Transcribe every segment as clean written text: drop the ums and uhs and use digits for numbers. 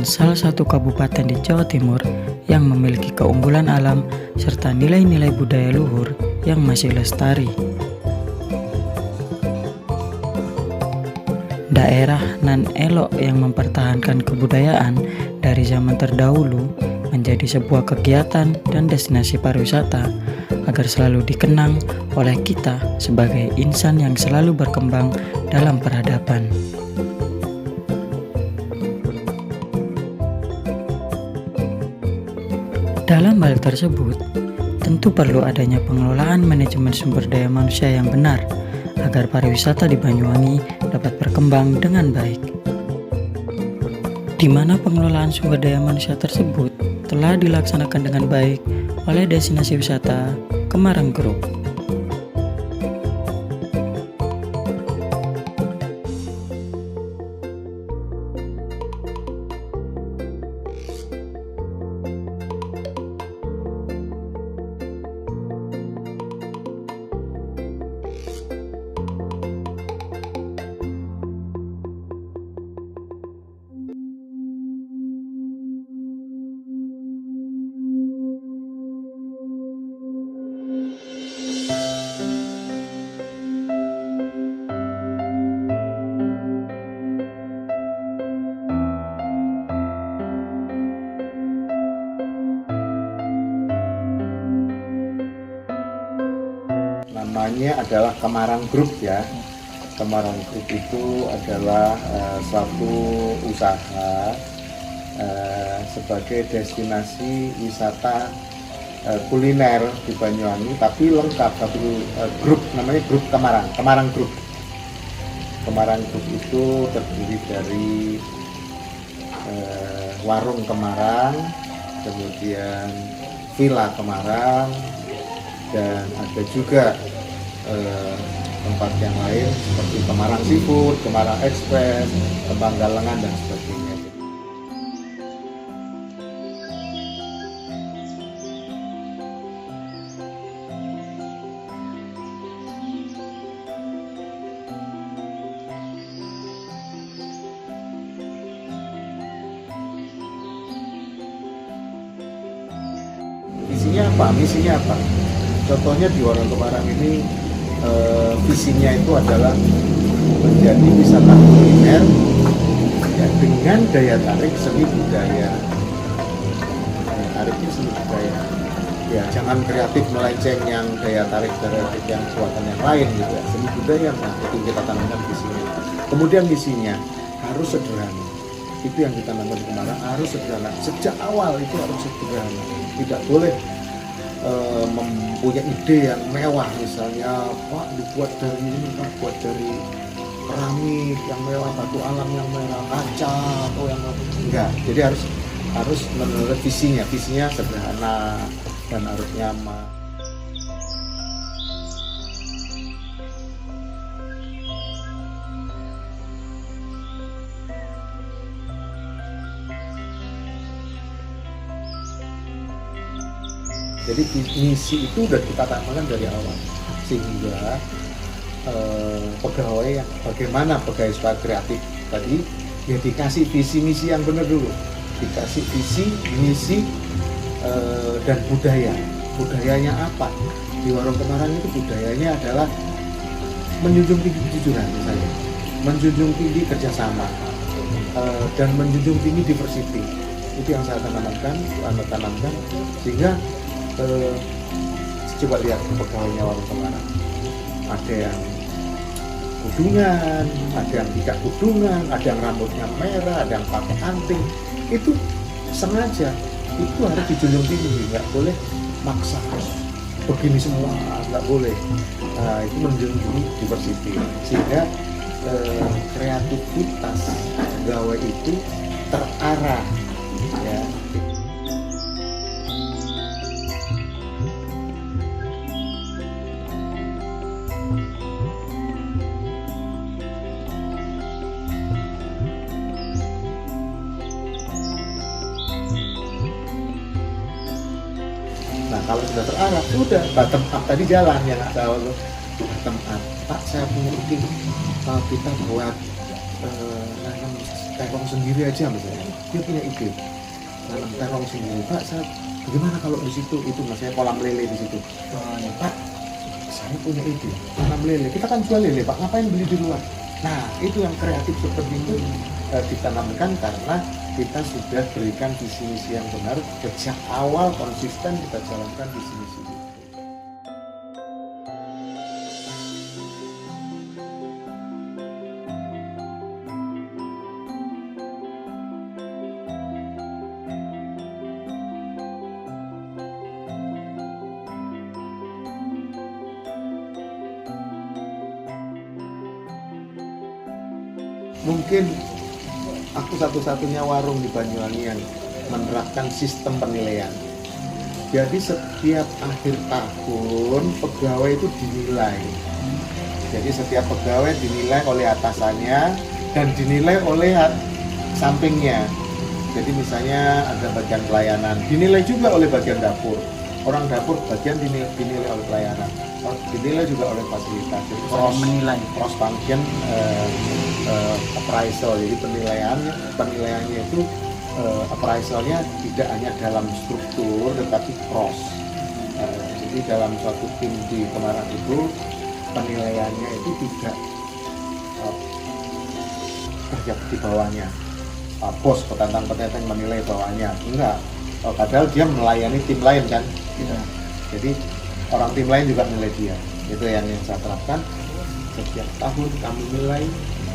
salah satu kabupaten di Jawa Timur yang memiliki keunggulan alam serta nilai-nilai budaya luhur yang masih lestari. Daerah nan elok yang mempertahankan kebudayaan dari zaman terdahulu menjadi sebuah kegiatan dan destinasi pariwisata agar selalu dikenang oleh kita sebagai insan yang selalu berkembang dalam peradaban. Dalam hal tersebut, tentu perlu adanya pengelolaan manajemen sumber daya manusia yang benar agar pariwisata di Banyuwangi dapat berkembang dengan baik. Di mana pengelolaan sumber daya manusia tersebut telah dilaksanakan dengan baik oleh destinasi wisata Kemarang Group. Namanya adalah Kemarang Group ya. Kemarang Group itu adalah suatu usaha sebagai destinasi wisata kuliner di Banyuwangi, tapi lengkap satu grup, namanya grup Kemarang Group. Kemarang Group itu terdiri dari warung Kemarang, kemudian villa Kemarang, dan ada juga tempat yang lain seperti Kemarang Seafood, Kemarang Express, Kembang Galengan, dan sebagainya. Misinya apa? Contohnya di Warung Kemarang ini visinya itu adalah menjadi wisata kuliner ya, dengan daya tarik seni budaya. Daya tariknya seni budaya. Ya, jangan kreatif melenceng yang daya tarik dari yang buatan yang lain gitu ya. Seni budaya, nah itu kita tanamkan visinya. Kemudian misinya harus sederhana. Itu yang kita tanamkan di Kemarang, harus sederhana. Sejak awal itu harus sederhana. Tidak boleh mempunyai ide yang mewah, misalnya Pak dibuat dari ini, Pak buat dari keramik yang mewah, batu alam yang mewah, kaca atau yang enggak. Jadi harus menurut visinya sederhana dan harus nyaman. Jadi misi itu udah kita tanamkan dari awal, sehingga pegawai yang bagaimana pegawai supaya kreatif tadi ya dikasih visi misi yang benar dulu, dikasih visi misi dan budayanya apa. Di Warung Kemarang itu budayanya adalah menjunjung tinggi kejujuran, misalnya menjunjung tinggi kerjasama dan menjunjung tinggi diversity. Itu yang saya tanamkan sehingga coba lihat pegawainya Warung Kemarang, ada yang kudungan, ada yang tidak kudungan, ada yang rambutnya merah, ada yang pakai anting. Itu sengaja, itu harus dijunjung tinggi, nggak boleh maksa harus begini semua, nggak boleh. Nah, itu menjunjung tinggi diversity, sehingga kreativitas pegawai itu terarah ya. Nah, kalau sudah terarah, sudah bottom up tadi jalan yang ada bottom up. Pak, saya punya ide, kalau kita buat nanam terong sendiri aja misalnya, dia punya ide nanam terong sendiri. Pak, bagaimana kalau di situ itu misalnya kolam lele di situ? Pak, saya punya ide tanam lele, kita kan jual lele Pak, ngapain beli di luar? Nah itu yang kreatif seperti itu ditanamkan karena kita sudah berikan visi misi yang benar sejak awal, konsisten kita jalankan visi misi itu. Mungkin aku satu-satunya warung di Banyuwangi yang menerapkan sistem penilaian. Jadi setiap akhir tahun pegawai itu dinilai. Jadi setiap pegawai dinilai oleh atasannya dan dinilai oleh sampingnya. Jadi misalnya ada bagian pelayanan, dinilai juga oleh bagian dapur. Orang dapur bagian dinilai oleh pelayanan, dinilai juga oleh fasilitas. Jadi menilai cross function appraisal. Jadi penilaiannya itu appraisalnya tidak hanya dalam struktur tetapi cross. Jadi dalam suatu tim di Kemarang itu penilaiannya itu tidak kerja di bawahnya, bos petantang-petantang menilai bawahnya, enggak. Padahal dia melayani tim lain kan, gitu. Jadi orang tim lain juga menilai dia. Itu yang saya terapkan. Setiap tahun kami nilai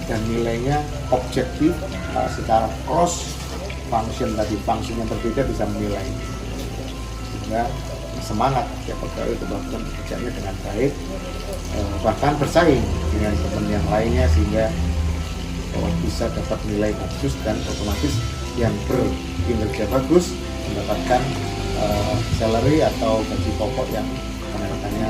dan nilainya objektif secara cross function, tadi function yang berbeda bisa menilai, sehingga semangat ya pegawai itu melakukan pekerjaannya dengan baik, bahkan bersaing dengan teman yang lainnya sehingga bisa dapat nilai bagus dan otomatis yang berkinerja bagus mendapatkan salary atau gaji pokok yang kenaikannya.